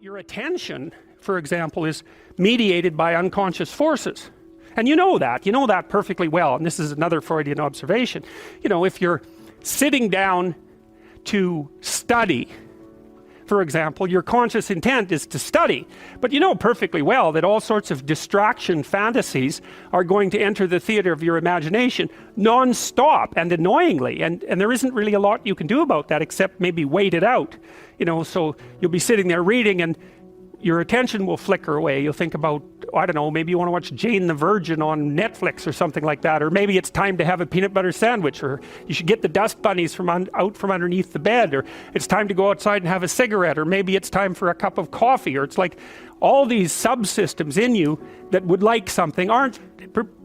Your attention, for example, is mediated by unconscious forces. And you know that perfectly well. And this is another Freudian observation. You know, if you're sitting down to study, for example, your conscious intent is to study. But you know perfectly well that all sorts of distraction fantasies are going to enter the theater of your imagination non-stop and annoyingly. And there isn't really a lot you can do about that except maybe wait it out. You know, so you'll be sitting there reading and your attention will flicker away. You'll think about, I don't know, maybe you want to watch Jane the Virgin on Netflix or something like that, or maybe it's time to have a peanut butter sandwich, or you should get the dust bunnies out from underneath the bed, or it's time to go outside and have a cigarette, or maybe it's time for a cup of coffee, or it's like all these subsystems in you that would like something aren't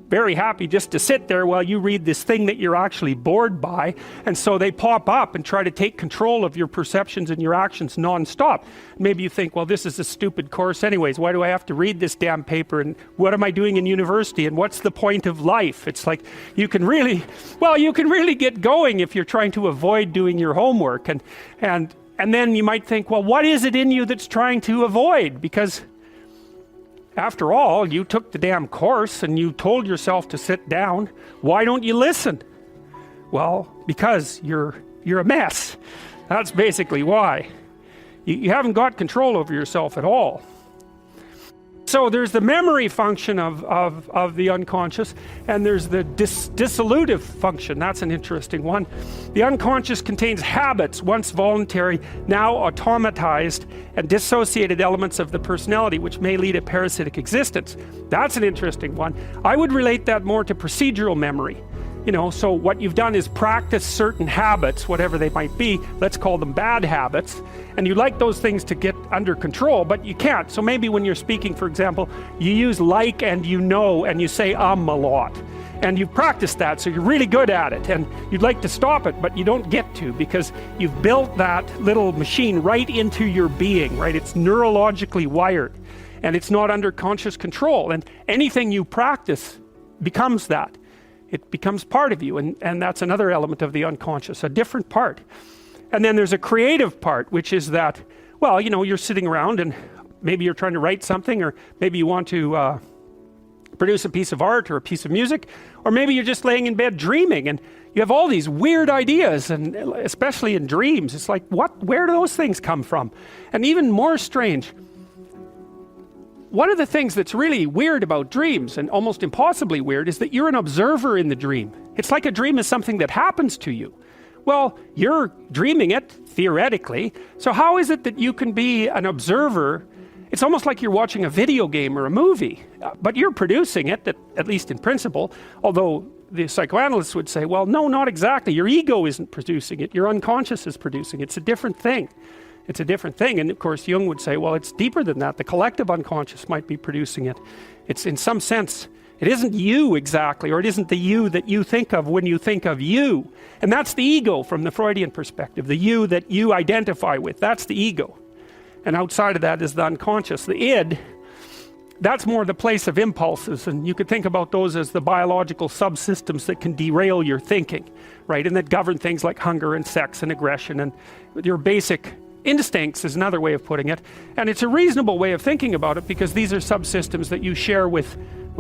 very happy just to sit there while you read this thing that you're actually bored by, and so they pop up and try to take control of your perceptions and your actions non-stop. Maybe you think, well, this is a stupid course anyways, why do I have to read this damn paper, and what am I doing in university, and what's the point of life? It's like you can really get going if you're trying to avoid doing your homework, and then you might think, well, what is it in you that's trying to avoid? Because after all, you took the damn course and you told yourself to sit down. Why don't you listen? Well, because you're a mess. That's basically why. You haven't got control over yourself at all. So there's the memory function of the unconscious, and there's the dissolutive function. That's an interesting one. The unconscious contains habits, once voluntary, now automatized and dissociated elements of the personality, which may lead a parasitic existence. That's an interesting one. I would relate that more to procedural memory. You know, so what you've done is practice certain habits, whatever they might be, let's call them bad habits, and you like those things to get under control, but you can't. So maybe when you're speaking, for example, you use like and you know, and you say a lot. And you've practiced that, so you're really good at it, and you'd like to stop it, but you don't get to, because you've built that little machine right into your being, right? It's neurologically wired, and it's not under conscious control, and anything you practice becomes that. It becomes part of you, and that's another element of the unconscious, a different part. And then there's a creative part, which is that, well, you know, you're sitting around and maybe you're trying to write something, or maybe you want to produce a piece of art or a piece of music, or maybe you're just laying in bed dreaming and you have all these weird ideas, and especially in dreams, it's like, where do those things come from? And even more strange, one of the things that's really weird about dreams, and almost impossibly weird, is that you're an observer in the dream. It's like a dream is something that happens to you. Well, you're dreaming it, theoretically, so how is it that you can be an observer? It's almost like you're watching a video game or a movie, but you're producing it, at least in principle, although the psychoanalysts would say, well, no, not exactly. Your ego isn't producing it, your unconscious is producing it. It's a different thing. It's a different thing, and of course Jung would say, well, it's deeper than that. The collective unconscious might be producing it. It's, in some sense, it isn't you exactly, or it isn't the you that you think of when you think of you. And that's the ego from the Freudian perspective, the you that you identify with. That's the ego. And outside of that is the unconscious. The id, that's more the place of impulses, and you could think about those as the biological subsystems that can derail your thinking, right? And that govern things like hunger and sex and aggression and your basic instincts is another way of putting it. And it's a reasonable way of thinking about it, because these are subsystems that you share with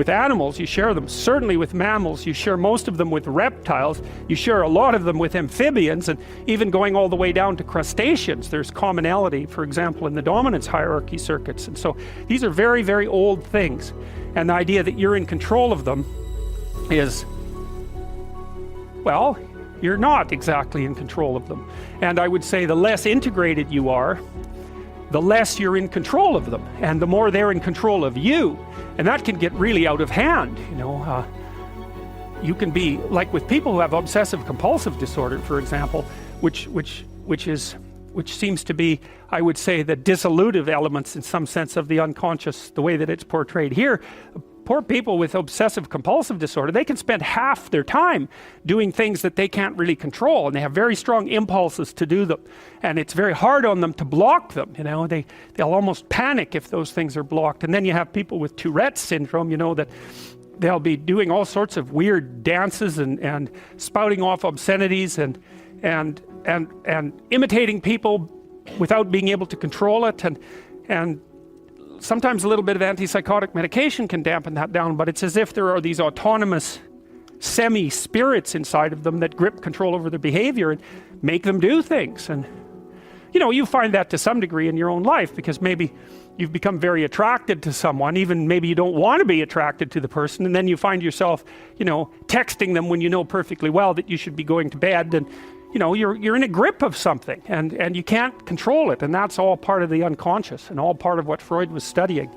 animals. You share them certainly with mammals, you share most of them with reptiles, you share a lot of them with amphibians, and even going all the way down to crustaceans there's commonality, for example, in the dominance hierarchy circuits. And so these are very, very old things, and the idea that you're in control of them is, well, you're not exactly in control of them. And I would say the less integrated you are, the less you're in control of them, and the more they're in control of you. And that can get really out of hand, you know. You can be, like with people who have obsessive compulsive disorder, for example, which seems to be, I would say, the dissolutive elements in some sense of the unconscious, the way that it's portrayed here. Poor people with obsessive compulsive disorder, they can spend half their time doing things that they can't really control, and they have very strong impulses to do them, and it's very hard on them to block them. You know, they'll almost panic if those things are blocked. And then you have people with Tourette's syndrome, you know, that they'll be doing all sorts of weird dances and spouting off obscenities and imitating people without being able to control it, and And sometimes a little bit of antipsychotic medication can dampen that down, but it's as if there are these autonomous semi-spirits inside of them that grip control over their behavior and make them do things. And you know, you find that to some degree in your own life, because maybe you've become very attracted to someone, even maybe you don't want to be attracted to the person, and then you find yourself, you know, texting them when you know perfectly well that you should be going to bed, and you know, you're in a grip of something, and you can't control it, and that's all part of the unconscious and all part of what Freud was studying.